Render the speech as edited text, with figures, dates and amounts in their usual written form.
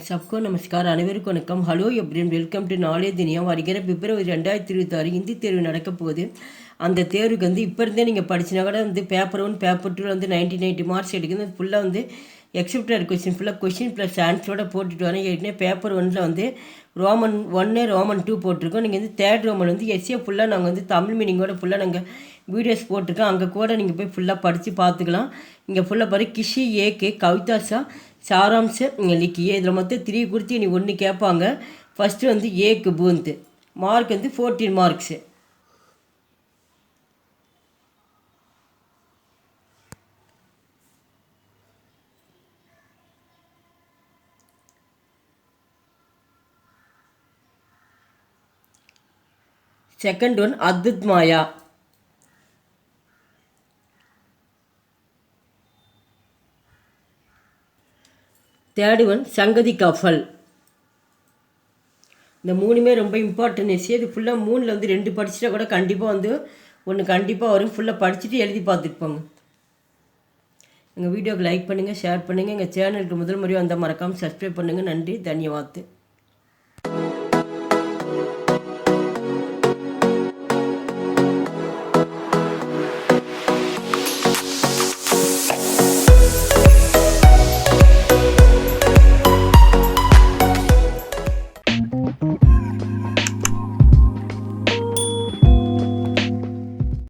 सबको नमस्कार அனைவருக்கும் வணக்கம். ஹலோ எப்ரின் வெல்கம் டு நாளே தினியா. வருகிற பிப்ரவரி 2026 ஹிந்தி தேர்வு நடக்க போகுது. அந்த தேர்வுக்கு வந்து இப்போ இருந்தே நீங்கள் படிச்சினா கூட வந்து பேப்பர் 1 பேப்பர் 2 வந்து 90 மார்க்ஸ் எடுக்குது. ஃபுல்லாக வந்து எக்ஸப்டட் கொஸ்டின் ஃபுல்லாக கொஸ்டின் ப்ளஸ் ஆன்சரோட போட்டுட்டு வரேன். ஏற்கனவே பேப்பர் 1ல் வந்து ரோமன் 1 ரோமன் 2 போட்டிருக்கோம். நீங்கள் வந்து தேர்ட் ரோமன் வந்து எஸ்ஏ ஃபுல்லாக நாங்கள் வந்து தமிழ் மீனிங்கோட ஃபுல்லாக நாங்கள் வீடியோஸ் போட்டிருக்கோம். அங்கே கூட நீங்கள் போய் ஃபுல்லாக படித்து பார்த்துக்கலாம். இங்கே ஃபுல்லாக பாரு கிஷி ஏக்கு கவிதாசா சாராம்ச லிக்கியே இதில் மொத்தம் 3 கொடுத்து நீ ஒன்று கேட்பாங்க. ஃபஸ்ட்டு வந்து ஏக்கு பூந்து மார்க் வந்து 14 மார்க்ஸு. செகண்ட் ஒன் அத்புத் மாயா. தேர்டு ஒன் சங்கதி கஃபல். இந்த மூணுமே ரொம்ப இம்பார்ட்டன்ட் விஷயம். இது ஃபுல்லாக 3ல் வந்து 2 படிச்சுட்டா கூட கண்டிப்பாக வந்து ஒன்று கண்டிப்பாக வரும். ஃபுல்லாக படிச்சுட்டு எழுதி பார்த்துருப்பாங்க. எங்கள் வீடியோக்கு லைக் பண்ணுங்கள், ஷேர் பண்ணுங்கள். எங்கள் சேனலுக்கு முதல் முறையாக வந்தால் மறக்காமல் சப்ஸ்கிரைப் பண்ணுங்கள். நன்றி, தன்யவாத்.